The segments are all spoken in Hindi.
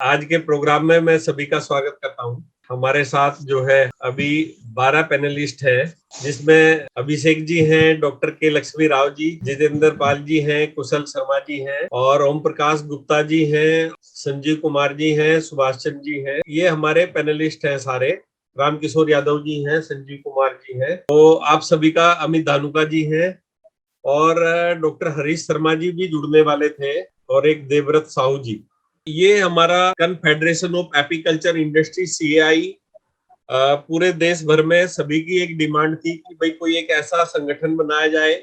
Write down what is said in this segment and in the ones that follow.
आज के प्रोग्राम में मैं सभी का स्वागत करता हूं। हमारे साथ जो है अभी 12 पैनलिस्ट हैं, जिसमें अभिषेक जी हैं, डॉक्टर के लक्ष्मी राव जी, जितेंद्र पाल जी हैं, कुशल शर्मा जी हैं और ओम प्रकाश गुप्ता जी हैं, संजीव कुमार जी हैं, सुभाष चंद्र जी हैं। ये हमारे पैनलिस्ट हैं सारे। रामकिशोर यादव जी हैं, संजीव कुमार जी हैं। तो आप सभी का अमित धानुका जी हैं और डॉक्टर हरीश शर्मा जी भी जुड़ने वाले थे और एक देवव्रत साहू जी। ये हमारा confederation of apiculture industry CAI पूरे देश भर में सभी की एक डिमांड थी कि भाई कोई एक ऐसा संगठन बनाया जाए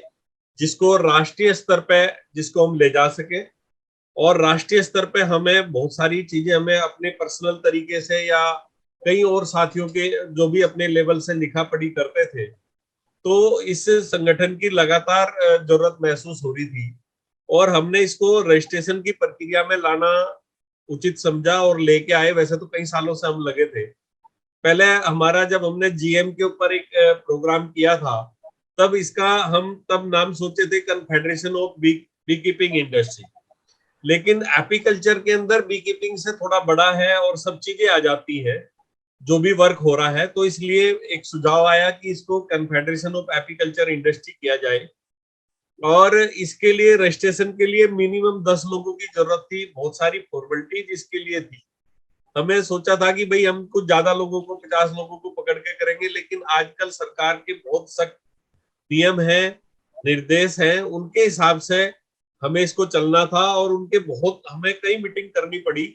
जिसको राष्ट्रीय स्तर पे जिसको हम ले जा सके। और राष्ट्रीय स्तर पे हमें बहुत सारी चीजें हमें अपने पर्सनल तरीके से या कई और साथियों के जो भी अपने लेवल से लिखा पढ़ी करते थे, तो इस संगठन की लगातार जरूरत महसूस हो रही थी और हमने इसको रजिस्ट्रेशन की प्रक्रिया में लाना उचित समझा और लेके आए। वैसे तो कई सालों से हम लगे थे। पहले हमारा जब हमने GM के ऊपर एक प्रोग्राम किया था, तब इसका हम तब नाम सोचे थे confederation of bee keeping industry. लेकिन एपीकल्चर के अंदर बी कीपिंग से थोड़ा बड़ा है और सब चीजें आ जाती है जो भी वर्क हो रहा है, तो इसलिए एक सुझाव आया कि इसको कन्फेडरेशन ऑफ एपीकल्चर इंडस्ट्री किया जाए। और इसके लिए रजिस्ट्रेशन के लिए मिनिमम 10 लोगों की जरूरत थी। बहुत सारी फॉर्मेलिटीज इसके लिए थी। हमें सोचा था कि भाई हम कुछ ज्यादा लोगों को 50 लोगों को पकड़ के करेंगे, लेकिन आजकल सरकार के बहुत सख्त नियम है, निर्देश है, उनके हिसाब से हमें इसको चलना था और उनके बहुत हमें कई मीटिंग करनी पड़ी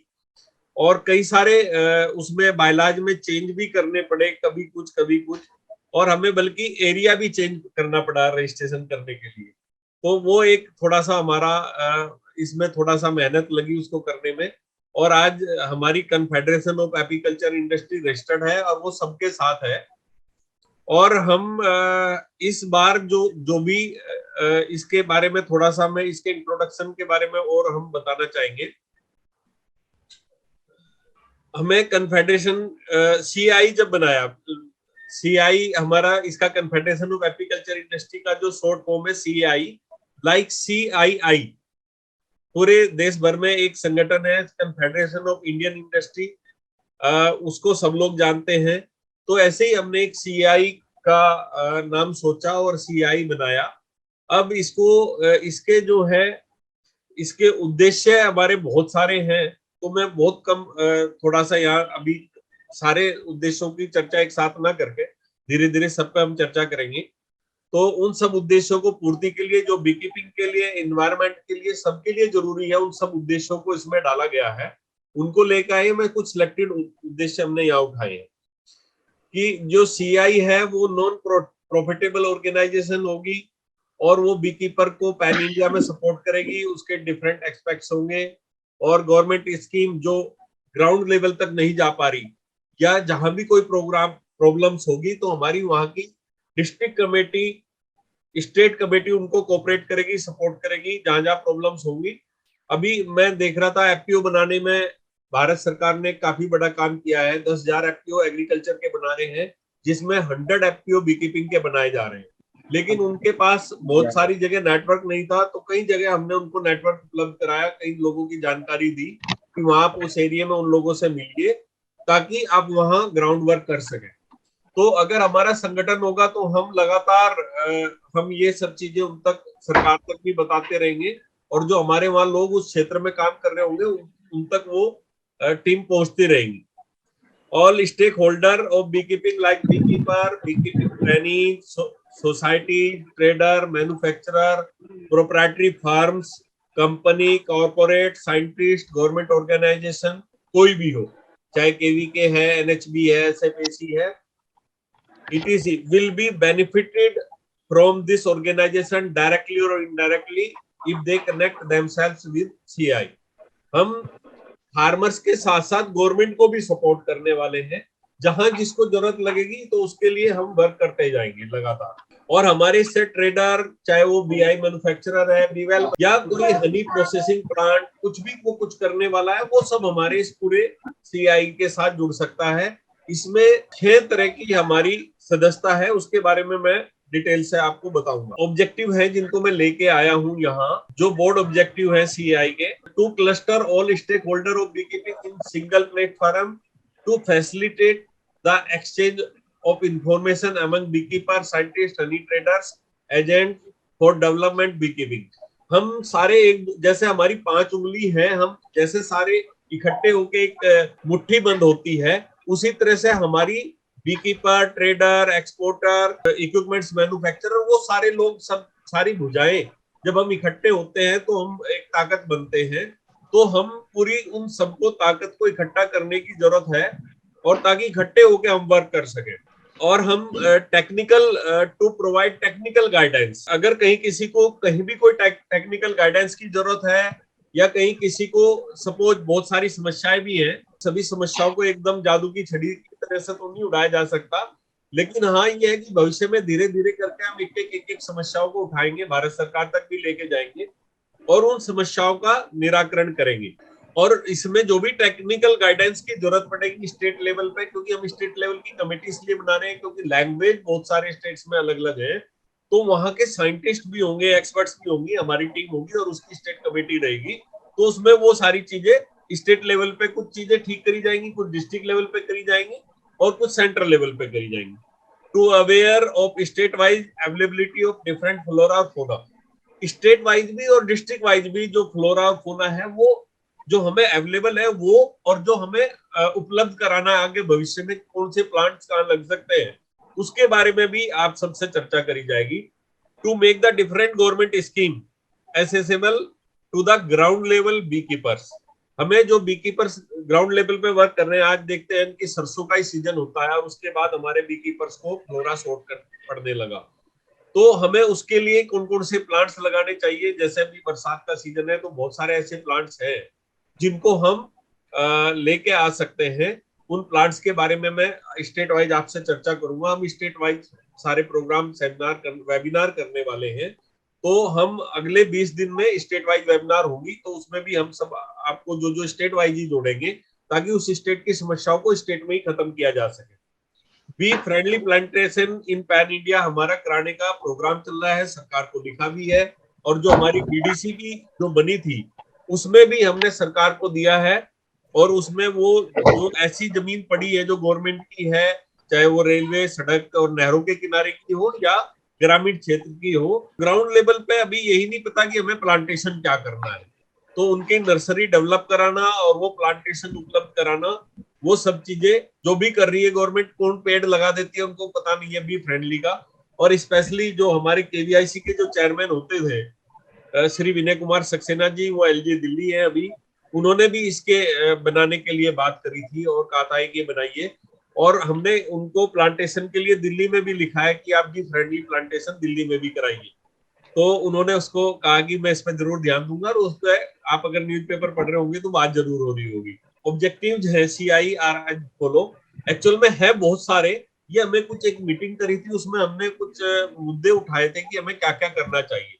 और कई सारे उसमें बायलॉज में चेंज भी करने पड़े, कभी कुछ कभी कुछ, और हमें बल्कि एरिया भी चेंज करना पड़ा रजिस्ट्रेशन करने के लिए। तो वो एक थोड़ा सा हमारा इसमें थोड़ा सा मेहनत लगी उसको करने में। और आज हमारी confederation of apiculture industry registered है और वो सबके साथ है। और हम इस बार जो जो भी इसके बारे में थोड़ा सा मैं इसके इंट्रोडक्शन के बारे में और हम बताना चाहेंगे। हमें कन्फेडरेशन CI जब बनाया, CI हमारा इसका कन्फेडरेशन ऑफ एपीकल्चर इंडस्ट्री का जो शॉर्ट फॉर्म है CAI, लाइक CII पूरे देश भर में एक संगठन है कन्फेडरेशन ऑफ इंडियन इंडस्ट्री, उसको सब लोग जानते हैं। तो ऐसे ही हमने एक CI का नाम सोचा और CI बनाया। अब इसको इसके जो है इसके उद्देश्य हमारे बहुत सारे हैं, तो मैं बहुत कम थोड़ा सा यहाँ अभी सारे उद्देश्यों की चर्चा एक साथ ना करके धीरे धीरे सब पे हम चर्चा करेंगे। तो उन सब उद्देश्यों को पूर्ति के लिए जो बीकीपिंग के लिए, एनवायरमेंट के लिए, सबके लिए जरूरी है, उन सब उद्देश्यों को इसमें डाला गया है। उनको लेकर आए मैं कुछ सिलेक्टेड उद्देश्य हमने यहाँ उठाए हैं कि जो CI है वो नॉन प्रॉफिटेबल ऑर्गेनाइजेशन होगी और वो बीकीपर को पैन इंडिया में सपोर्ट करेगी। उसके डिफरेंट एस्पेक्ट्स होंगे और गवर्नमेंट स्कीम जो ग्राउंड लेवल तक नहीं जा पा रही या जहां भी कोई प्रोग्राम प्रॉब्लम्स होगी तो हमारी वहां की डिस्ट्रिक्ट कमेटी, स्टेट कमेटी उनको कोऑपरेट करेगी, सपोर्ट करेगी जहां जहां प्रॉब्लम्स होंगी। अभी मैं देख रहा था FPO बनाने में भारत सरकार ने काफी बड़ा काम किया है। 10,000 FPO एग्रीकल्चर के बना रहे हैं, जिसमें 100 FPO बीकीपिंग के बनाए जा रहे हैं। लेकिन उनके पास बहुत सारी जगह नेटवर्क नहीं था, तो कई जगह हमने उनको नेटवर्क उपलब्ध कराया, कई लोगों की जानकारी दी कि वहां आप उस एरिया में उन लोगों से मिलिए ताकि आप वहां ग्राउंड वर्क कर सकें। तो अगर हमारा संगठन होगा तो हम लगातार हम ये सब चीजें उन तक, सरकार तक भी बताते रहेंगे और जो हमारे वहां लोग उस क्षेत्र में काम कर रहे होंगे उन तक वो टीम पहुंचती रहेंगी। All stake holder of beekeeping like beekeeper, beekeeping trainee, society, trader, manufacturer, proprietary farms, company, corporate, scientist, government organisation, कोई भी हो, चाहे KVK है, NHB है, SFAC है, ETC will be benefited from this organization directly or indirectly if they connect themselves with CI। हम फार्मर्स के साथ साथ गवर्नमेंट को भी सपोर्ट करने वाले हैं। जहां जिसको जरूरत लगेगी तो उसके लिए हम वर्क करते जाएंगे लगातार। और हमारे इससे ट्रेडर, चाहे वो BI मैन्युफैक्चरर है, बीवेल या कोई हनी प्रोसेसिंग प्लांट, कुछ भी वो कुछ करने वाला है, वो सब हमारे इस पूरे CI के साथ जुड़ सकता है। इसमें 6 तरह की हमारी सदस्यता है, उसके बारे में मैं डिटेल से आपको बताऊंगा। ऑब्जेक्टिव है जिनको मैं लेके आया हूं यहाँ, जो बोर्ड ऑब्जेक्टिव है सीआई के, to cluster all stake holder of beekeeping in single platform to facilitate the exchange of information among beekeeper, scientist, honey traders, agent for development beekeeping. हम सारे एक जैसे हमारी 5 उंगली है, हम जैसे सारे इकट्ठे होके एक मुट्ठी बंद होती है, उसी तरह से हमारी beekeeper, trader, exporter, equipments manufacturer, वो सारे लोग, सब सारी भुजाएं जब हम इकट्ठे होते हैं तो हम एक ताकत बनते हैं। तो हम पूरी उन सबको ताकत को इकट्ठा करने की जरूरत है, और ताकि इकट्ठे होकर हम वर्क कर सके। और हम technical to provide technical guidance, अगर कहीं किसी को कहीं भी कोई टेक्निकल गाइडेंस की जरूरत है, या कहीं किसी को सपोज बहुत सारी समस्याएं भी हैं, सभी समस्याओं को एकदम जादू की छड़ी की तरह से तो नहीं उड़ाया जा सकता, लेकिन हाँ ये है कि भविष्य में धीरे धीरे करके हम एक एक समस्याओं को उठाएंगे, भारत सरकार तक भी लेके जाएंगे और उन समस्याओं का निराकरण करेंगे। और इसमें जो भी टेक्निकल गाइडेंस की जरूरत पड़ेगी स्टेट लेवल पे, क्योंकि हम स्टेट लेवल की कमेटी इसलिए बना रहे हैं क्योंकि लैंग्वेज बहुत सारे स्टेट्स में अलग अलग है, तो वहां के साइंटिस्ट भी होंगे, एक्सपर्ट्स भी होंगी, हमारी टीम होगी और उसकी स्टेट कमेटी रहेगी। तो उसमें वो सारी चीजें स्टेट लेवल पे कुछ चीजें ठीक करी जाएंगी, कुछ डिस्ट्रिक्ट लेवल पे करी जाएंगी और कुछ सेंट्रल लेवल पे करी जाएंगी। To aware of state wise availability of different flora और फोना, स्टेट वाइज भी और डिस्ट्रिक्ट वाइज भी जो फ्लोरा और फोना है वो जो हमें अवेलेबल है वो, और जो हमें उपलब्ध कराना है आगे भविष्य में कौन से प्लांट्स कहाँ लग सकते हैं, उसके बारे में भी आप सबसे चर्चा करी जाएगी। To make the different government scheme accessible to the ground level bee keepers, हमें जो बी कीपर्स ग्राउंड लेवल पे वर्क कर रहे हैं, आज देखते हैं कि सरसों का ही सीजन होता है और उसके बाद हमारे बी कीपर्स को फ्लोरा शॉर्ट कर पड़ने लगा, तो हमें उसके लिए कौन कौन से प्लांट्स लगाने चाहिए। जैसे अभी बरसात का सीजन है तो बहुत सारे ऐसे प्लांट्स हैं जिनको हम लेके आ सकते हैं। उन प्लांट्स के बारे में मैं स्टेट वाइज आपसे चर्चा करूंगा। हम स्टेट वाइज सारे प्रोग्राम, सेमिनार, वेबिनार करने वाले हैं, तो हम अगले 20 दिन में स्टेट वाइज वेबिनार होंगी, तो उसमें भी हम सब आपको जो जो स्टेट वाइज ही जोड़ेंगे ताकि उस स्टेट की समस्याओं को स्टेट में ही खत्म किया जा सके। Be friendly plantation in pan India हमारा कराने का प्रोग्राम चल रहा है, सरकार को लिखा भी है, और जो हमारी बीडीसी की जो बनी थी उसमें भी हमने सरकार को दिया है, और उसमें वो जो ऐसी जमीन पड़ी है जो गवर्नमेंट की है, चाहे वो रेलवे, सड़क और नहरों के किनारे की हो या ग्रामीण क्षेत्र की हो, ग्राउंड लेवल पे अभी यही नहीं पता कि हमें प्लांटेशन क्या करना है, तो उनकी नर्सरी डेवलप कराना और वो प्लांटेशन उपलब्ध कराना, वो सब चीजें जो भी कर रही है गवर्नमेंट, कौन पेड़ लगा देती है उनको पता नहीं है बी फ्रेंडली का। और स्पेशली जो हमारे केवीआईसी के जो चेयरमैन होते थे श्री विनय कुमार सक्सेना जी, वो एलजी दिल्ली है अभी, उन्होंने भी इसके बनाने के लिए बात करी थी और कहा था कि बनाइए, और हमने उनको प्लांटेशन के लिए दिल्ली में भी लिखा है कि आप बी फ्रेंडली प्लांटेशन दिल्ली में भी कराइए, तो उन्होंने उसको कहा कि मैं इस पर जरूर ध्यान दूंगा, और उस पर आप अगर न्यूज़पेपर पढ़ रहे होंगे तो बात जरूर हो रही होगी। ऑब्जेक्टिव्स है CIRI फॉलो, एक्चुअल में है बहुत सारे, ये हमें कुछ एक मीटिंग करी थी उसमें हमने कुछ मुद्दे उठाए थे कि हमें क्या क्या करना चाहिए।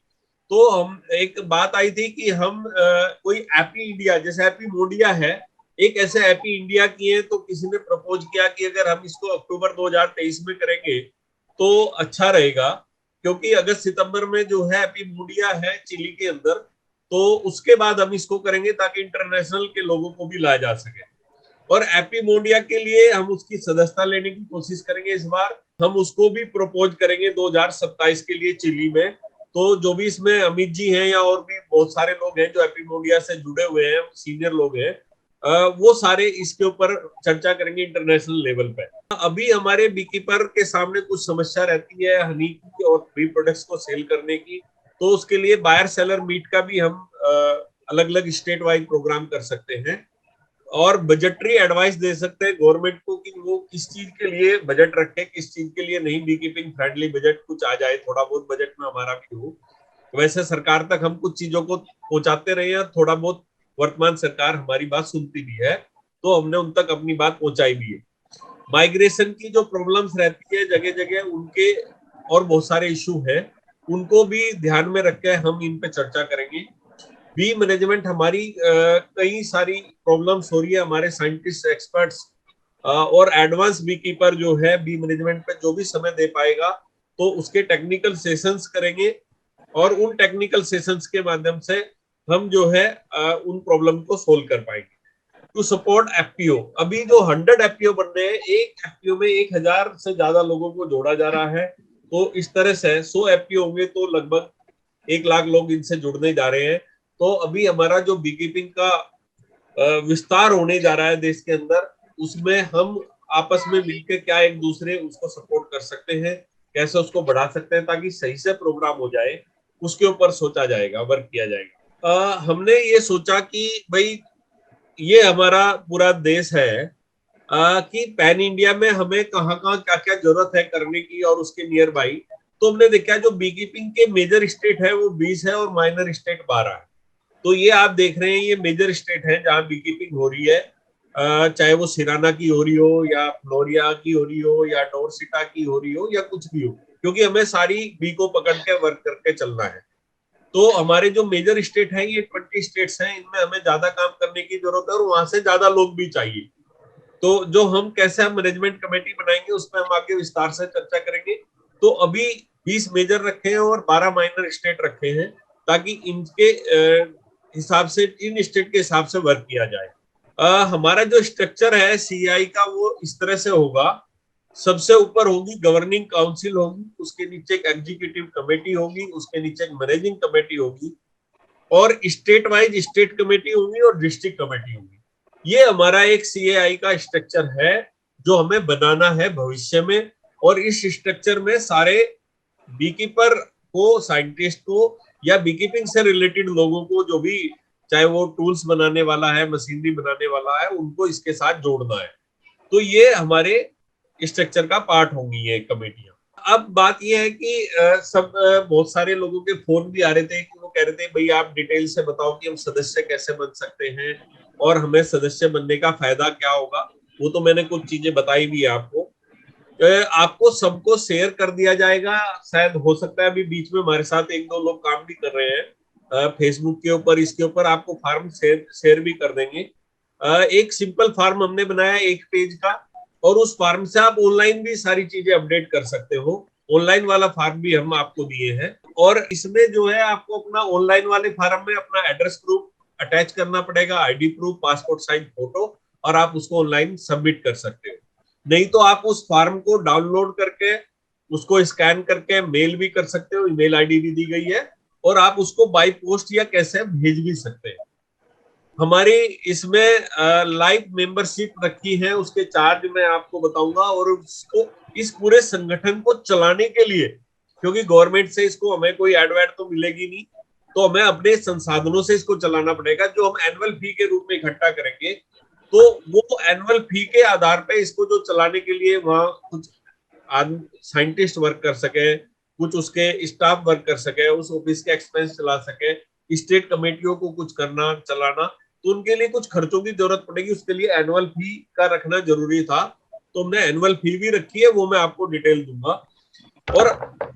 तो हम एक बात आई थी कि हम कोई हैप्पी इंडिया, जैसे हैप्पी मोडिया है, एक ऐसे हैप्पी इंडिया किए, तो किसी ने प्रपोज किया कि अगर हम इसको अक्टूबर 2023 में करेंगे तो अच्छा रहेगा, क्योंकि अगस्त सितंबर में जो है हैप्पी मोडिया है चिली के अंदर, तो उसके बाद हम इसको करेंगे ताकि इंटरनेशनल के लोगों को भी लाया जा सके। और हैप्पी मोडिया के लिए हम उसकी सदस्यता लेने की कोशिश करेंगे इस बार, हम उसको भी प्रपोज करेंगे 2027 के लिए चिली में। तो जो भी इसमें अमित जी हैं या और भी बहुत सारे लोग हैं जो हैप्पी मोडिया से जुड़े हुए हैं, सीनियर लोग हैं, वो सारे इसके ऊपर चर्चा करेंगे इंटरनेशनल लेवल पे। अभी हमारे बीकीपर के सामने कुछ समस्या रहती है हनी की और बी प्रोडक्ट्स को सेल करने की, तो उसके लिए बायर सेलर मीट का भी हम अलग अलग स्टेट वाइज प्रोग्राम कर सकते हैं, और बजटरी एडवाइस दे सकते हैं गवर्नमेंट को कि वो किस चीज के लिए बजट रखे, किस चीज के लिए नहीं, बी कीपिंग फ्रेंडली बजट कुछ आ जाए, थोड़ा बहुत बजट में हमारा भी हो। वैसे सरकार तक हम कुछ चीजों को पहुंचाते रहे हैं, थोड़ा बहुत वर्तमान सरकार हमारी बात सुनती भी है, तो हमने उन तक अपनी बात पहुंचाई भी है। माइग्रेशन की जो प्रॉब्लम्स रहती है जगह जगह, उनके और बहुत सारे इशू है, उनको भी ध्यान में रख के हम इन पे चर्चा करेंगे। बी मैनेजमेंट हमारी कई सारी प्रॉब्लम्स हो रही है, हमारे साइंटिस्ट, एक्सपर्ट्स और एडवांस बी कीपर जो है बी मैनेजमेंट पे जो भी समय दे पाएगा, तो उसके टेक्निकल सेशंस करेंगे और उन टेक्निकल सेशंस के माध्यम से हम जो है उन प्रॉब्लम को सोल्व कर पाएंगे। टू सपोर्ट एफपीओ, अभी जो 100 एफपीओ बन रहे हैं, एक एफपीओ में 1000 से ज्यादा लोगों को जोड़ा जा रहा है। तो इस तरह से 100 एफपीओ होंगे तो लगभग 1 लाख लोग इनसे जुड़ने जा रहे हैं। तो अभी हमारा जो बीकीपिंग का विस्तार होने जा रहा है देश के अंदर, उसमें हम आपस में मिलकर क्या एक दूसरे उसको सपोर्ट कर सकते हैं, कैसे उसको बढ़ा सकते हैं ताकि सही से प्रोग्राम हो जाए, उसके ऊपर सोचा जाएगा, वर्क किया जाएगा। हमने ये सोचा कि भाई ये हमारा पूरा देश है कि पैन इंडिया में हमें कहाँ कहाँ क्या क्या जरूरत है करने की और उसके नियर बाई। तो हमने देखा जो बीकीपिंग के मेजर स्टेट है वो 20 है और माइनर स्टेट 12 है। तो ये आप देख रहे हैं ये मेजर स्टेट है जहां बीकीपिंग हो रही है, चाहे वो सिराना की हो रही हो या फ्लोरिया की हो रही हो या डोरसिटा की हो रही हो या कुछ भी हो, क्योंकि हमें सारी बी को पकड़ के वर्क करके चलना है। तो हमारे जो मेजर स्टेट हैं ये 20 स्टेट्स हैं, इनमें हमें ज्यादा काम करने की जरूरत है और वहां से ज्यादा लोग भी चाहिए। तो जो हम कैसे हम मैनेजमेंट कमेटी बनाएंगे उसमें हम आगे विस्तार से चर्चा करेंगे। तो अभी 20 मेजर रखे हैं और 12 माइनर स्टेट रखे हैं ताकि इनके हिसाब से, इन स्टेट के हिसाब से वर्क किया जाए। हमारा जो स्ट्रक्चर है सीआई का वो इस तरह से होगा। सबसे ऊपर होगी गवर्निंग काउंसिल होगी, उसके नीचे एक एग्जीक्यूटिव कमेटी होगी, उसके नीचे एक मैनेजिंग कमेटी होगी और स्टेट वाइज स्टेट कमेटी होगी और डिस्ट्रिक्ट कमेटी होगी। ये हमारा एक सीएआई का स्ट्रक्चर है जो हमें बनाना है भविष्य में। और इस स्ट्रक्चर में सारे बीकीपर को, साइंटिस्ट को या बीकीपिंग से रिलेटेड लोगों को, जो भी चाहे वो टूल्स बनाने वाला है, मशीनरी बनाने वाला है, उनको इसके साथ जोड़ना है। तो ये हमारे स्ट्रक्चर का पार्ट होंगी ये कमेटियां। अब बात ये है कि बहुत सारे लोगों के फोन भी आ रहे थे कि वो कह रहे थे भाई आप डिटेल से बताओ कि हम सदस्य कैसे बन सकते हैं और हमें सदस्य बनने का फायदा क्या होगा। वो तो मैंने कुछ चीजें बताई भी है आपको। आपको सबको शेयर कर दिया जाएगा। शायद हो सकता है अभी बीच में हमारे साथ 1-2 लोग काम भी कर रहे हैं फेसबुक के ऊपर, इसके ऊपर आपको फॉर्म शेयर भी कर देंगे। एक सिंपल फॉर्म हमने बनाया 1 पेज का और उस फॉर्म से आप ऑनलाइन भी सारी चीजें अपडेट कर सकते हो। ऑनलाइन वाला फॉर्म भी हम आपको दिए हैं और इसमें जो है आपको अपना ऑनलाइन वाले फॉर्म में अपना एड्रेस प्रूफ अटैच करना पड़ेगा, ID proof, passport size photo, और आप उसको ऑनलाइन सबमिट कर सकते हो। नहीं तो आप उस फॉर्म को डाउनलोड करके उसको स्कैन करके मेल भी कर सकते हो, ईमेल आईडी भी दी गई है, और आप उसको बाय पोस्ट या कैसे भेज भी सकते हैं। हमारी इसमें लाइव मेंबरशिप रखी है, उसके चार्ज मैं आपको बताऊंगा। और उसको, इस पूरे संगठन को चलाने के लिए, क्योंकि गवर्नमेंट से इसको हमें कोई एडवाइड तो मिलेगी नहीं, तो हमें अपने संसाधनों से इसको चलाना पड़ेगा। जो हम एनुअल फी के रूप में इकट्ठा करेंगे, तो वो एनुअल फी के आधार पे इसको जो चलाने के लिए वहां कुछ साइंटिस्ट वर्क कर सके, कुछ उसके स्टाफ वर्क कर सके, उस ऑफिस के एक्सपेंस चला सके, स्टेट कमेटियों को कुछ करना चलाना, तो उनके लिए कुछ खर्चों की जरूरत पड़ेगी। उसके लिए एनुअल फी का रखना जरूरी था, तो हमने एनुअल फी भी रखी है, वो मैं आपको डिटेल दूंगा। और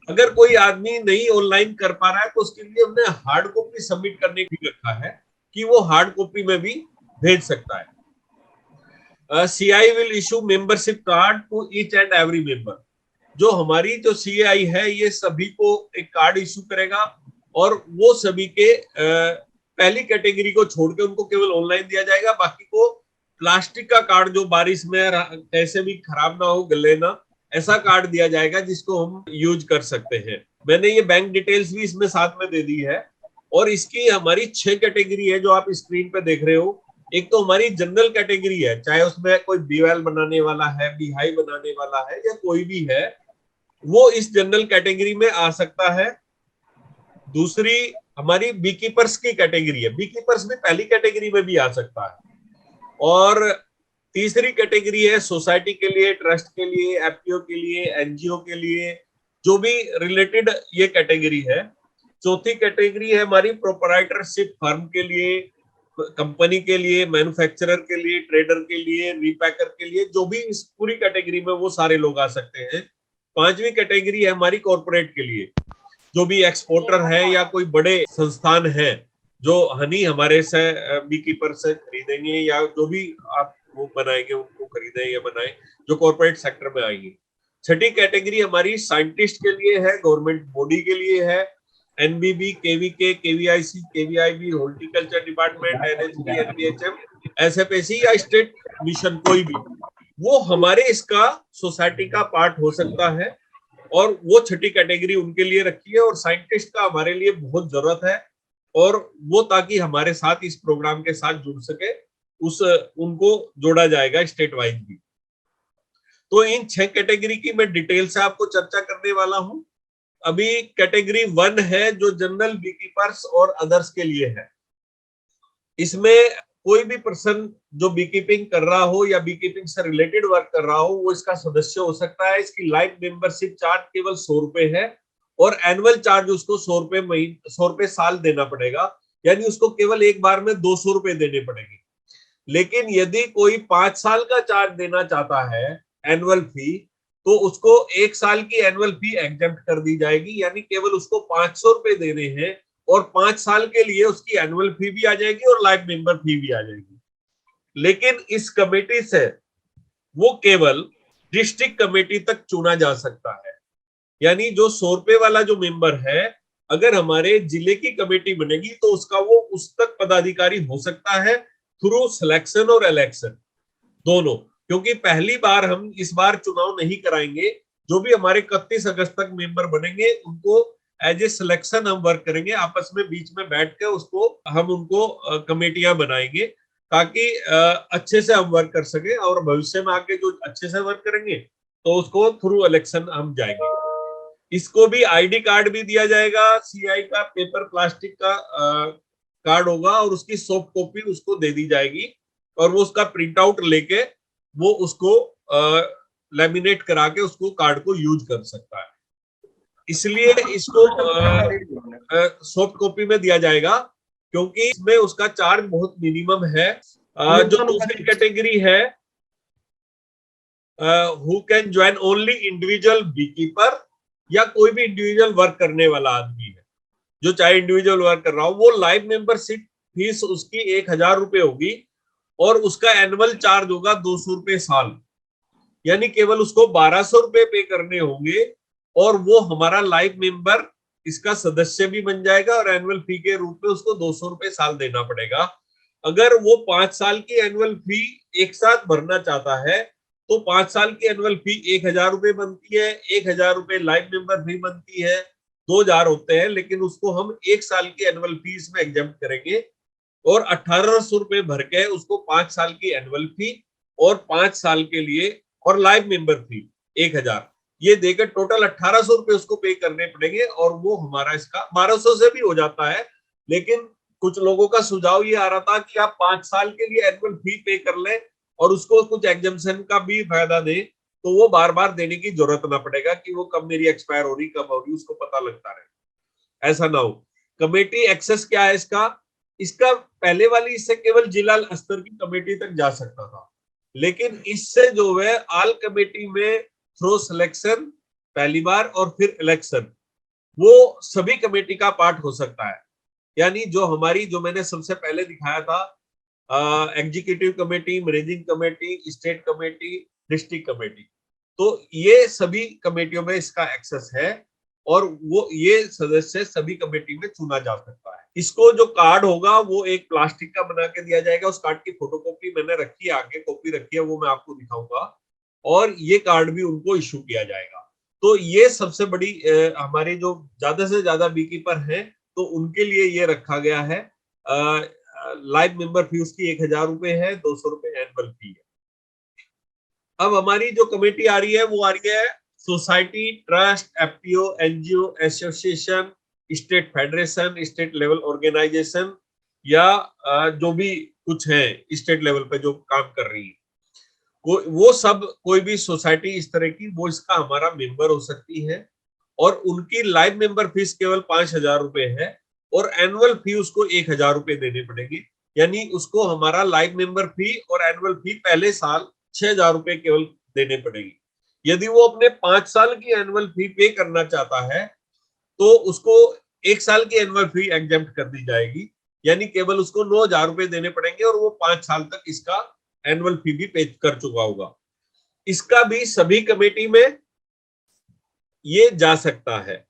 अगर कोई आदमी नहीं ऑनलाइन कर पा रहा है तो उसके लिए हमने हार्ड कॉपी सबमिट करने की रखा है कि वो हार्ड कॉपी में भी भेज सकता है। CI will issue membership card to each and every member. जो हमारी जो CI है ये सभी को एक कार्ड इशू करेगा और वो सभी के पहली कैटेगरी को छोड़ के उनको केवल ऑनलाइन दिया जाएगा। बाकी को प्लास्टिक का कार्ड, जो बारिश में कैसे भी खराब ना हो, गले ना, ऐसा कार्ड दिया जाएगा जिसको हम यूज कर सकते हैं। मैंने ये बैंक डिटेल्स भी इसमें साथ में दे दी है। और इसकी हमारी 6 कैटेगरी है जो आप स्क्रीन पे देख रहे हो। एक तो हमारी जनरल कैटेगरी है, चाहे उसमें कोई बीवेल बनाने वाला है, बीहाई बनाने वाला है या कोई भी है, वो इस जनरल कैटेगरी में आ सकता है। दूसरी हमारी बीकीपर्स की कैटेगरी है, बीकीपर्स भी पहली कैटेगरी में भी आ सकता है। और तीसरी कैटेगरी है सोसाइटी के लिए, ट्रस्ट के लिए, एफपीओ के लिए, एनजीओ के लिए, जो भी रिलेटेड ये कैटेगरी है। चौथी कैटेगरी है हमारी प्रोपराइटरशिप फर्म के लिए, कंपनी के लिए, मैन्युफैक्चरर के लिए, ट्रेडर के लिए, रीपैकर के लिए, जो भी इस पूरी कैटेगरी में वो सारे लोग आ सकते हैं। पांचवी कैटेगरी है हमारी कॉर्पोरेट के लिए, जो भी एक्सपोर्टर है या कोई बड़े संस्थान है जो हनी हमारे से बीकीपर से खरीदेंगे या जो भी आप वो बनाएंगे उनको खरीदें या बनाएं, जो कॉर्पोरेट सेक्टर में आएंगे। छठी कैटेगरी हमारी साइंटिस्ट के लिए है, गवर्नमेंट बॉडी के लिए है, NBB, KVK, KVIC, KVIB, horticulture department, NHB, NBHM, SFAC या स्टेट मिशन, कोई भी वो हमारे इसका सोसाइटी का पार्ट हो सकता है, और वो छठी कैटेगरी उनके लिए रखी है। और साइंटिस्ट का हमारे लिए बहुत जरूरत है, और वो ताकि हमारे साथ इस प्रोग्राम के साथ जुड़ सके, उनको जोड़ा जाएगा स्टेट वाइज भी। तो इन 6 कैटेगरी की मैं डिटेल से आपको चर्चा करने वाला हूं। अभी कैटेगरी 1 है जो जनरल बीकीपर्स और अदर्स के लिए है। इसमें कोई भी पर्सन जो बीकीपिंग कर रहा हो या बीकीपिंग से रिलेटेड वर्क कर रहा हो वो इसका सदस्य हो सकता है। इसकी लाइफ मेंबरशिप चार्ज केवल 100 रुपए है, और एनुअल चार्ज उसको 100 रुपए साल देना पड़ेगा, यानी उसको केवल एक बार में 200 रुपए देने पड़ेंगे। लेकिन यदि कोई 5 साल का चार्ज देना चाहता है एनुअल फी, तो उसको 1 साल की एनुअल फी एग्जेम्प्ट कर दी जाएगी, यानी केवल उसको 500 रुपए देने हैं, और 5 साल के लिए उसकी एनुअल फी भी आ जाएगी और लाइफ मेंबर फी भी आ जाएगी। लेकिन इस कमेटी से वो केवल डिस्ट्रिक्ट कमेटी तक चुना जा सकता है, यानी जो 100 रुपए वाला जो मेंबर है, अगर हमारे जिले की कमेटी बनेगी तो उसका वो उस तक पदाधिकारी हो सकता है थ्रू सिलेक्शन और इलेक्शन दोनों, क्योंकि पहली बार हम इस बार चुनाव नहीं कराएंगे। जो भी हमारे 31 अगस्त तक मेंबर बनेंगे उनको एज ए सिलेक्शन हम वर्क करेंगे, आपस में बीच में बैठ के उसको हम उनको कमेटियां बनाएंगे, ताकि अच्छे से हम वर्क कर सके, और भविष्य में आके जो अच्छे से वर्क करेंगे तो उसको थ्रू इलेक्शन हम जाएंगे। इसको भी आईडी कार्ड भी दिया जाएगा, सीआई का पेपर प्लास्टिक का कार्ड होगा, और उसकी सॉफ्ट कॉपी उसको दे दी जाएगी, और वो उसका प्रिंट आउट लेके वो उसको लैमिनेट करा के उसको कार्ड को यूज कर सकता है। इसलिए इसको सॉफ्ट कॉपी में दिया जाएगा, क्योंकि इसमें उसका चार्ज बहुत मिनिमम है। जो दूसरी कैटेगरी है, who can join only individual beekeeper, या कोई भी इंडिविजुअल वर्क करने वाला आदमी है जो चाहे इंडिविजुअल वर्क कर रहा हो, वो लाइफ मेंबरशिप फीस उसकी 1000 रुपए होगी, और उसका एनुअल चार्ज होगा 200 रुपए साल, यानी केवल उसको 1200 रुपए पे करने होंगे, और वो हमारा लाइफ मेंबर इसका सदस्य भी बन जाएगा, और एनुअल फी के रूप में उसको 200 रुपए साल देना पड़ेगा। अगर वो 5 साल की एनुअल फी एक साथ भरना चाहता है तो 5 साल की एनुअल फी 1000 रुपए बनती है, 1000 रुपए लाइफ मेंबर फी बनती है, 2000 होते हैं, लेकिन उसको हम 1 साल की एनुअल फी इसमें एग्जेम्प्ट करेंगे, और 1800 रुपए भर के उसको 5 साल की एनुअल फी और 5 साल के लिए और लाइफ मेंबर फी 1000, ये देकर टोटल 1800 रुपए उसको पे करने पड़ेंगे, और वो हमारा इसका 1200 से भी हो जाता है। लेकिन कुछ लोगों का सुझाव ये आ रहा था कि आप 5 साल के लिए एनुअल फी पे कर लें और उसको कुछ एग्जम्पशन का भी फायदा दे, तो वो बार बार देने की जरूरत ना पड़ेगा कि वो कब मेरी एक्सपायर हो रही, कब हो रही, उसको पता लगता रहे, ऐसा ना हो। कमेटी एक्सेस क्या है इसका? इसका पहले वाली इससे केवल जिला स्तर की कमेटी तक जा सकता था, लेकिन इससे जो है ऑल कमेटी में थ्रू सिलेक्शन पहली बार और फिर इलेक्शन, वो सभी कमेटी का पार्ट हो सकता है। यानी जो हमारी, जो मैंने सबसे पहले दिखाया था, executive committee, managing committee, state committee, district committee, तो ये सभी कमेटियों में इसका एक्सेस है, और वो ये सदस्य सभी कमेटी में चुना जा सकता है। इसको जो कार्ड होगा वो एक प्लास्टिक का बना के दिया जाएगा, उस कार्ड की फोटोकॉपी मैंने रखी है, आगे कॉपी रखी है, वो मैं आपको दिखाऊंगा, और ये कार्ड भी उनको इशू किया जाएगा। तो ये सबसे बड़ी हमारे जो ज्यादा से ज्यादा बीकीपर हैं तो उनके लिए ये रखा गया है। लाइफ मेंबर फी उसकी 1000 रुपए है, 200 रुपए एनुअल फी है। अब हमारी जो कमेटी आ रही है वो आ रही है society, trust, FPO, NGO, association, state federation, state level organisation, या जो भी कुछ है स्टेट लेवल पे जो काम कर रही है, वो सब कोई भी सोसाइटी इस तरह की, वो इसका हमारा मेंबर हो सकती है, और उनकी लाइफ मेंबर फीस केवल 5000 रुपए है, और एनुअल फी उसको 1000 रुपए देने पड़ेगी, यानी उसको हमारा लाइफ मेंबर फी और एनुअल फी पहले साल 6000 रुपए केवल देने पड़ेगी। यदि वो अपने 5 साल की एनुअल फी पे करना चाहता है तो उसको 1 साल की एनुअल फी एग्जेम्प्ट कर दी जाएगी, यानी केवल उसको 9000 रुपए देने पड़ेंगे, और वो 5 साल तक इसका एनुअल फी भी पे कर चुका होगा। इसका भी सभी कमेटी में ये जा सकता है।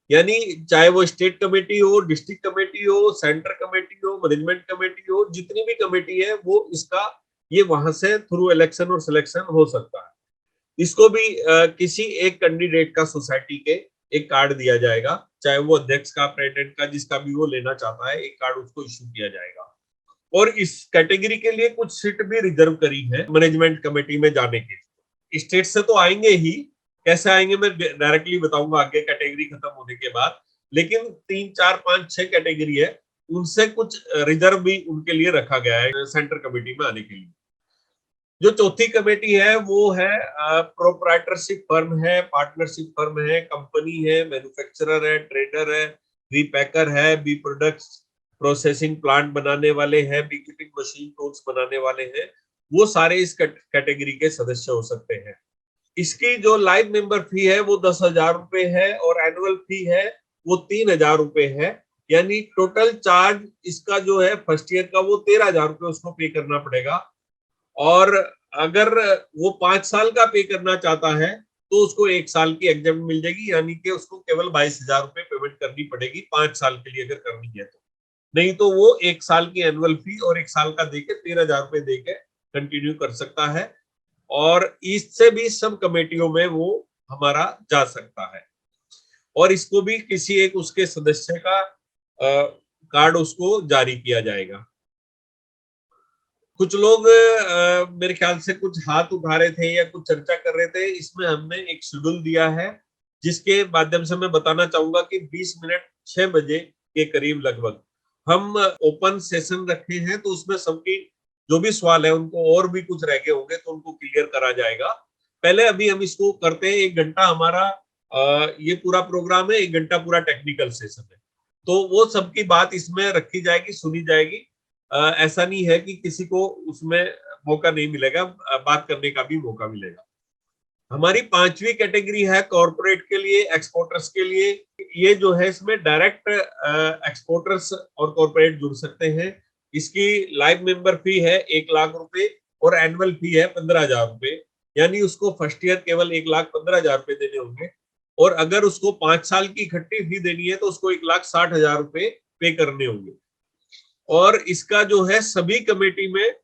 यानी चाहे वो स्टेट कमेटी हो, डिस्ट्रिक्ट कमेटी हो, सेंटर कमेटी हो, मैनेजमेंट कमेटी हो, जितनी भी कमेटी है वो इसका ये वहां से थ्रू इलेक्शन और सिलेक्शन हो सकता है। इसको भी किसी एक कैंडिडेट का सोसाइटी के एक कार्ड दिया जाएगा, चाहे वो अध्यक्ष का, प्रेसिडेंट का, जिसका भी वो लेना चाहता है, एक कार्ड उसको इश्यू किया जाएगा। और इस कैटेगरी के लिए कुछ सीट भी रिजर्व करी है मैनेजमेंट कमेटी में जाने के लिए। स्टेट से तो आएंगे ही, कैसे आएंगे मैं डायरेक्टली बताऊंगा आगे कैटेगरी खत्म होने के बाद, लेकिन 3, 4, 5, 6 कैटेगरी है, उनसे कुछ रिजर्व भी उनके लिए रखा गया है सेंटर कमेटी में आने के लिए। जो चौथी कमेटी है वो है प्रोप्राइटरशिप फर्म है, पार्टनरशिप फर्म है, कंपनी है, मैन्युफैक्चरर है, ट्रेडर है, बी पैकर है, बी प्रोडक्ट्स प्रोसेसिंग प्लांट बनाने वाले हैं, बी कीपिंग मशीन टूल्स बनाने वाले हैं, वो सारे इस कैटेगरी के सदस्य हो सकते हैं। इसकी जो लाइव मेंबर फी है वो 10,000 रुपए है और एनुअल फी है वो 3,000 रुपए है। यानी टोटल चार्ज इसका जो है फर्स्ट ईयर का वो 13,000 रुपए उसको पे करना पड़ेगा। और अगर वो 5 साल का पे करना चाहता है तो उसको 1 साल की एग्जाम मिल जाएगी, यानी कि उसको केवल 22,000 रुपए पेमेंट करनी पड़ेगी 5 साल के लिए अगर करनी है तो। नहीं तो वो 1 साल की एनुअल फी और 1 साल का देके 13,000 रुपए देके कंटिन्यू कर सकता है। और इससे भी सब कमेटियों में वो हमारा जा सकता है। और इसको भी किसी एक उसके सदस्य का कार्ड उसको जारी किया जाएगा। कुछ लोग मेरे ख्याल से कुछ हाथ उठा रहे थे या कुछ चर्चा कर रहे थे, इसमें हमने एक शेड्यूल दिया है जिसके माध्यम से मैं बताना चाहूंगा कि 20 मिनट 6 बजे के करीब लगभग हम ओपन सेशन रखे हैं, तो उसमें सबकी जो भी सवाल है उनको और भी कुछ रह गए होंगे तो उनको क्लियर करा जाएगा। पहले अभी हम इसको करते हैं, 1 घंटा हमारा ये पूरा प्रोग्राम है, 1 घंटा पूरा टेक्निकल सेशन है, तो वो सबकी बात इसमें रखी जाएगी, सुनी जाएगी। ऐसा नहीं है कि किसी को उसमें मौका नहीं मिलेगा, बात करने का भी मौका मिलेगा। हमारी 5वीं कैटेगरी है कॉर्पोरेट के लिए, एक्सपोर्टर्स के लिए। ये जो है इसमें डायरेक्ट एक्सपोर्टर्स और कॉर्पोरेट जुड़ सकते हैं। इसकी लाइव मेंबर फी है 1,00,000 रुपए और एनुअल फी है 15,000 रुपए। यानी उसको फर्स्ट ईयर केवल 1,15,000 रुपए देने होंगे, और अगर उसको 5 साल की इकट्ठी फी देनी है तो उसको 1,60,000 रुपए पे करने होंगे। और इसका जो है सभी कमेटी में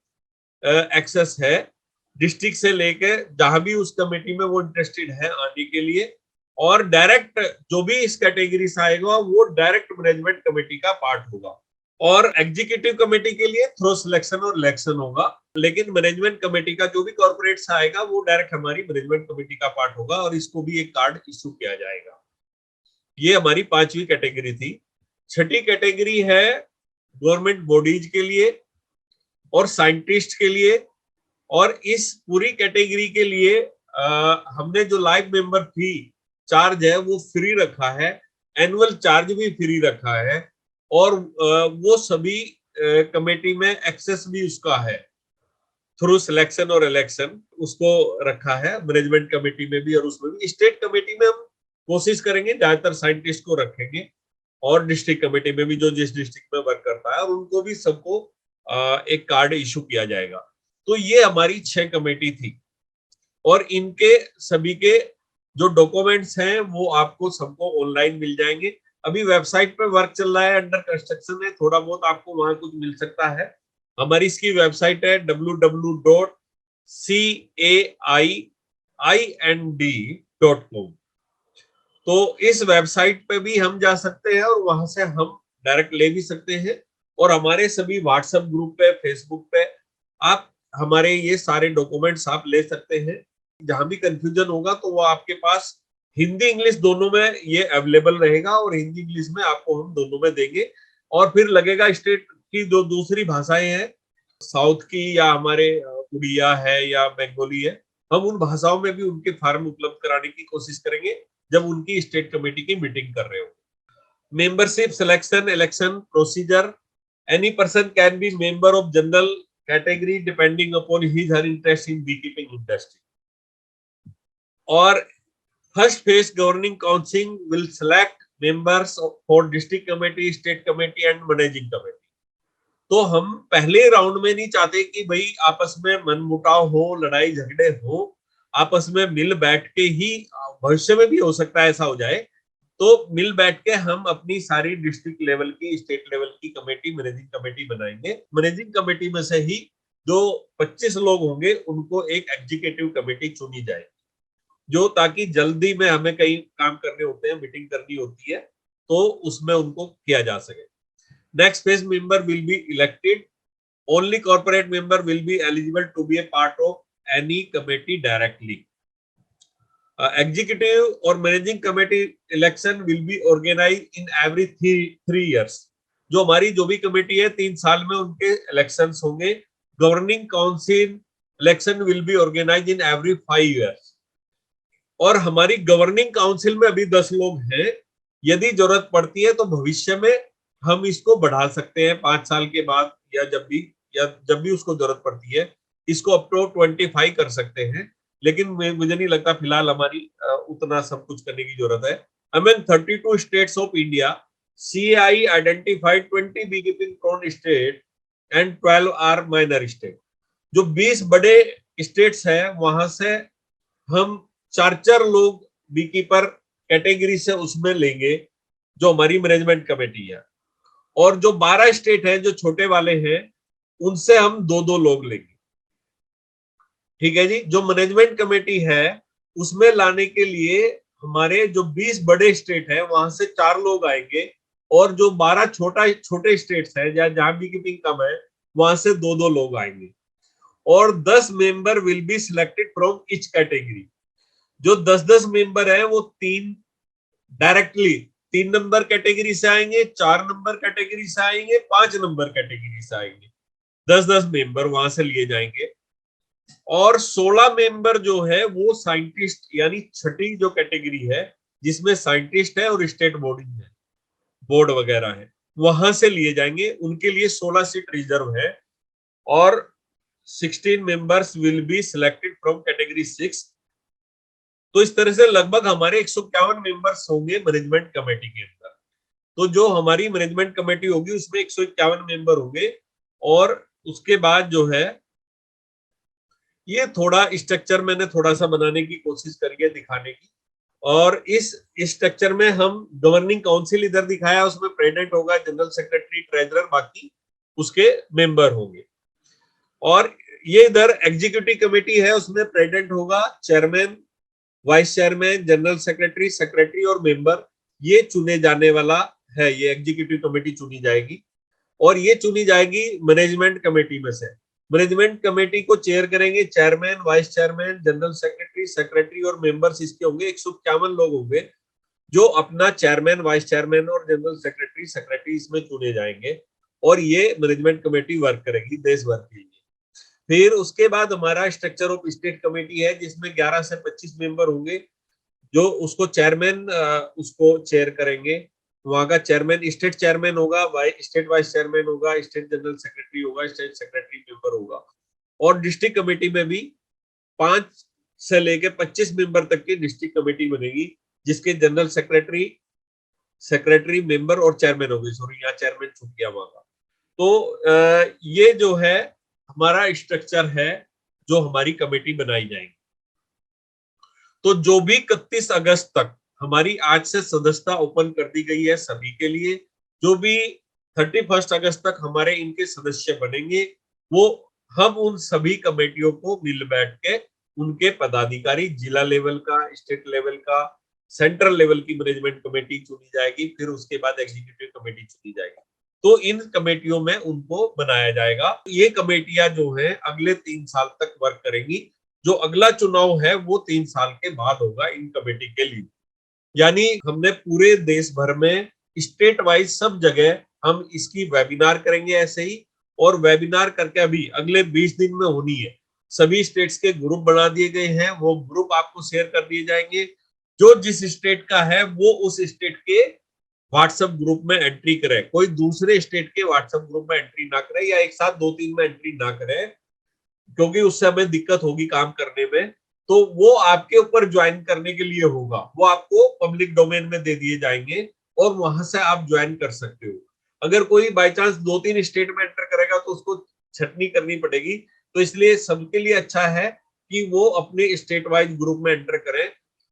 एक्सेस है, डिस्ट्रिक्ट से लेकर जहां भी उस कमेटी में वो इंटरेस्टेड है आने के लिए। और डायरेक्ट जो भी इस कैटेगरी से आएगा वो डायरेक्ट मैनेजमेंट कमेटी का पार्ट होगा। और एग्जीक्यूटिव कमेटी के लिए थ्रो सिलेक्शन और इलेक्शन होगा, लेकिन मैनेजमेंट कमेटी का जो भी कॉर्पोरेट से आएगा वो डायरेक्ट हमारी मैनेजमेंट कमेटी का पार्ट होगा और इसको भी एक कार्ड इश्यू किया जाएगा। ये हमारी 5वीं कैटेगरी थी। 6ठी कैटेगरी है गवर्नमेंट बॉडीज के लिए और साइंटिस्ट के लिए। और इस पूरी कैटेगरी के लिए हमने जो लाइव मेंबर फी चार्ज है वो फ्री रखा है, एनुअल चार्ज भी फ्री रखा है, और वो सभी कमेटी में एक्सेस भी उसका है थ्रू सिलेक्शन और इलेक्शन, उसको रखा है मैनेजमेंट कमेटी में भी और उसमें भी। स्टेट कमेटी में हम कोशिश करेंगे ज्यादातर साइंटिस्ट को रखेंगे, और डिस्ट्रिक्ट कमेटी में भी जो जिस डिस्ट्रिक्ट में वर्क करता है और उनको भी सबको एक कार्ड इशू किया जाएगा। तो ये हमारी 6 कमेटी थी, और इनके सभी के जो डॉक्यूमेंट्स हैं वो आपको सबको ऑनलाइन मिल जाएंगे। अभी वेबसाइट पे वर्क चल रहा है, अंडर कंस्ट्रक्शन है, थोड़ा बहुत आपको वहां कुछ मिल सकता है। हमारी इसकी वेबसाइट है www.caiind.com। तो इस वेबसाइट पे भी हम जा सकते हैं और वहां से हम डायरेक्ट ले भी सकते हैं, और हमारे सभी व्हाट्सएप ग्रुप पे, फेसबुक पे आप हमारे ये सारे डॉक्यूमेंट्स आप ले सकते हैं। जहां भी कंफ्यूजन होगा तो वो आपके पास हिंदी इंग्लिश दोनों में ये अवेलेबल रहेगा, और हिंदी इंग्लिश में आपको हम दोनों में देंगे। और फिर लगेगा स्टेट की जो दूसरी भाषाएं हैं, साउथ की या हमारे उड़िया है या बंगाली है, हम उन भाषाओं में भी उनके फॉर्म उपलब्ध कराने की कोशिश करेंगे जब उनकी स्टेट कमेटी की मीटिंग कर रहे हो। Membership selection election procedure, any person can be member of general category depending upon his her interest in beekeeping industry. और first phase governing council will select members for district committee, state committee and managing committee. तो हम पहले राउंड में नहीं चाहते कि भाई आपस में मनमुटाव हो, लड़ाई झगड़े हो। आपस में मिल बैठ के ही, भविष्य में भी हो सकता है ऐसा हो जाए, तो मिल बैठ के हम अपनी सारी डिस्ट्रिक्ट लेवल की, स्टेट लेवल की कमेटी, मैनेजिंग कमेटी बनाएंगे। मैनेजिंग कमेटी में से ही जो 25 लोग होंगे उनको एक एग्जीक्यूटिव कमेटी चुनी जाएगी, जो ताकि जल्दी में हमें कई काम करने होते हैं, मीटिंग करनी होती है, तो उसमें उनको किया जा सके। Next phase member will be elected, only corporate member will be eligible to be a part of any committee directly. Executive और managing committee election will be organise in every 3 years। जो हमारी जो भी कमेटी है 3 साल में उनके इलेक्शंस होंगे। Governing council election will be organise in every 5 years। और हमारी गवर्निंग काउंसिल में अभी 10 लोग हैं, यदि जरूरत पड़ती है तो भविष्य में हम इसको बढ़ा सकते हैं 5 साल के बाद, या जब भी उसको जरूरत पड़ती है इसको अप टू 25 कर सकते हैं। लेकिन मुझे नहीं लगता फिलहाल हमारी उतना सब कुछ करने की जरूरत है। Among 32 states of India, CI identified 20 beekeeping prone state and 12 are minor state. जो 20 बड़े स्टेट्स हैं वहां से हम 4 लोग बीकीपर कैटेगरी से उसमें लेंगे, जो हमारी मैनेजमेंट कमेटी है। और जो 12 स्टेट हैं जो छोटे वाले हैं, उनसे हम 2 लोग लेंगे। ठीक है जी। जो मैनेजमेंट कमेटी है उसमें लाने के लिए हमारे जो 20 बड़े स्टेट है वहां से 4 लोग आएंगे, और जो 12 छोटे स्टेट्स है जहां भी कीपिंग कम है वहां से 2 लोग आएंगे। और 10 member will be selected from each category. जो 10 मेंबर है वो 3 नंबर कैटेगरी से आएंगे, 4 नंबर कैटेगरी से आएंगे, 5 नंबर कैटेगरी से आएंगे। 10 मेंबर वहां से लिए जाएंगे। और 16 मेंबर जो है वो साइंटिस्ट, यानी छठी जो कैटेगरी है जिसमें साइंटिस्ट है और स्टेट बोर्डिंग है, बोर्ड वगैरह है, वहां से लिए जाएंगे। उनके लिए 16 सीट रिजर्व है। और 16 members will be selected from category 6। तो इस तरह से लगभग हमारे 151 मेंबर्स होंगे मैनेजमेंट कमेटी के अंदर। तो जो हमारी मैनेजमेंट कमेटी होगी उसमें 151 मेंबर होंगे। और उसके बाद जो है ये थोड़ा स्ट्रक्चर मैंने थोड़ा सा बनाने की कोशिश करी है दिखाने की। और इस स्ट्रक्चर में हम गवर्निंग काउंसिल इधर दिखाया, उसमें प्रेसिडेंट होगा, जनरल सेक्रेटरी, ट्रेजरर, बाकी उसके मेंबर होंगे। और ये इधर एग्जीक्यूटिव कमेटी है, उसमें प्रेसिडेंट होगा, chairman, vice chairman, general secretary, secretary और मेंबर, ये चुने जाने वाला है। ये एग्जीक्यूटिव कमेटी चुनी जाएगी और ये चुनी जाएगी मैनेजमेंट कमेटी में से। मैनेजमेंट कमेटी को चेयर करेंगे chairman, vice chairman, general secretary, secretary और मेंबर्स इसके होंगे। 151 लोग होंगे जो अपना चेयरमैन, वाइस चेयरमैन और जनरल सेक्रेटरी, सेक्रेटरी इसमें चुने जाएंगे। और ये मैनेजमेंट कमेटी वर्क करेगी देश भर के लिए। फिर उसके बाद हमारा स्ट्रक्चर ऑफ स्टेट कमेटी है जिसमें 11 से 25 मेंबर होंगे, जो उसको चेयरमैन उसको चेयर करेंगे। वहां का चेयरमैन स्टेट चेयरमैन होगा, स्टेट वाइस चेयरमैन होगा, स्टेट जनरल सेक्रेटरी होगा, स्टेट सेक्रेटरी मेंबर होगा। और डिस्ट्रिक्ट कमेटी में भी 5 से लेकर 25 मेंबर तक की डिस्ट्रिक्ट कमेटी बनेगी, जिसके जनरल सेक्रेटरी, सेक्रेटरी, मेंबर और चेयरमैन होगी। सॉरी, यहाँ चेयरमैन छूट गया वहां का। तो ये जो है हमारा स्ट्रक्चर है जो हमारी कमेटी बनाई जाएगी। तो जो भी 31 अगस्त तक, हमारी आज से सदस्यता ओपन कर दी गई है सभी के लिए, जो भी 31 अगस्त तक हमारे इनके सदस्य बनेंगे, वो हम उन सभी कमेटियों को मिल बैठ के उनके पदाधिकारी, जिला लेवल का, स्टेट लेवल का, सेंट्रल लेवल की मैनेजमेंट कमेटी चुनी जाएगी। फिर उसके बाद एग्जीक्यूटिव कमेटी चुनी जाएगी। तो इन कमेटियों में उनको बनाया जाएगा। ये कमेटियां जो है अगले 3 साल तक वर्क करेंगी। जो अगला चुनाव है वो 3 साल के बाद होगा इन कमेटी के लिए। यानी हमने पूरे देश भर में स्टेट वाइज सब जगह हम इसकी वेबिनार करेंगे ऐसे ही। और वेबिनार करके अभी अगले 20 दिन में होनी है। सभी स्टेट्स के ग्रुप बना दिए गए हैं, वो ग्रुप आपको शेयर कर दिए जाएंगे। जो जिस स्टेट का है वो उस स्टेट के व्हाट्सएप ग्रुप में एंट्री करे, कोई दूसरे स्टेट के व्हाट्सएप ग्रुप में एंट्री ना करे, या एक साथ 2-3 में एंट्री ना करे, क्योंकि उससे हमें दिक्कत होगी काम करने में। तो वो आपके ऊपर ज्वाइन करने के लिए होगा, वो आपको पब्लिक डोमेन में दे दिए जाएंगे और वहां से आप ज्वाइन कर सकते हो। अगर कोई बाई चांस 2-3 स्टेट में एंटर करेगा तो उसको छटनी करनी पड़ेगी। तो इसलिए सबके लिए अच्छा है कि वो अपने स्टेट वाइज ग्रुप में एंटर करें।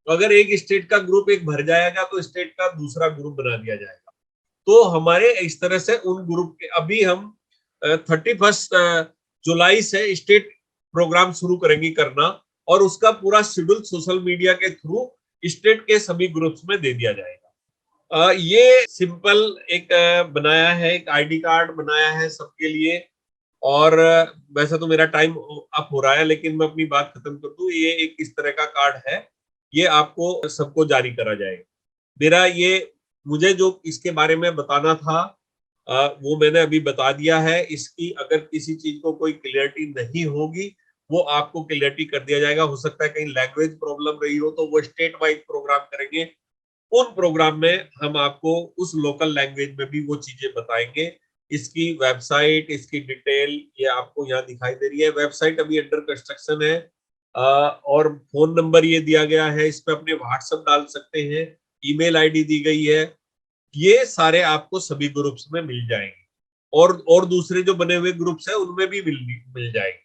अगर एक स्टेट का ग्रुप एक भर जाएगा तो स्टेट का दूसरा ग्रुप बना दिया जाएगा। तो हमारे इस तरह से उन ग्रुप के अभी हम 31 जुलाई से स्टेट प्रोग्राम शुरू करेंगे करना, और उसका पूरा शेड्यूल सोशल मीडिया के थ्रू स्टेट के सभी ग्रुप्स में दे दिया जाएगा। ये सिंपल एक बनाया है, एक आईडी कार्ड बनाया है सबके लिए। और वैसे तो मेरा टाइम अप हो रहा है, लेकिन मैं अपनी बात खत्म कर दूं। ये एक इस तरह का कार्ड है, ये आपको सबको जारी करा जाएगा। मेरा ये, मुझे जो इसके बारे में बताना था वो मैंने अभी बता दिया है। इसकी अगर किसी चीज को कोई क्लियरिटी नहीं होगी वो आपको क्लियरिटी कर दिया जाएगा। हो सकता है कहीं लैंग्वेज प्रॉब्लम रही हो तो वो स्टेट वाइज प्रोग्राम करेंगे, उन प्रोग्राम में हम आपको उस लोकल लैंग्वेज में भी वो चीजें बताएंगे। इसकी वेबसाइट, इसकी डिटेल ये आपको यहाँ दिखाई दे रही है। वेबसाइट अभी अंडर कंस्ट्रक्शन है, और फोन नंबर ये दिया गया है, इस पे अपने व्हाट्सएप डाल सकते हैं, ईमेल आईडी दी गई है। ये सारे आपको सभी ग्रुप्स में मिल जाएंगे, और दूसरे जो बने हुए ग्रुप्स है उनमें भी मिल जाएंगे।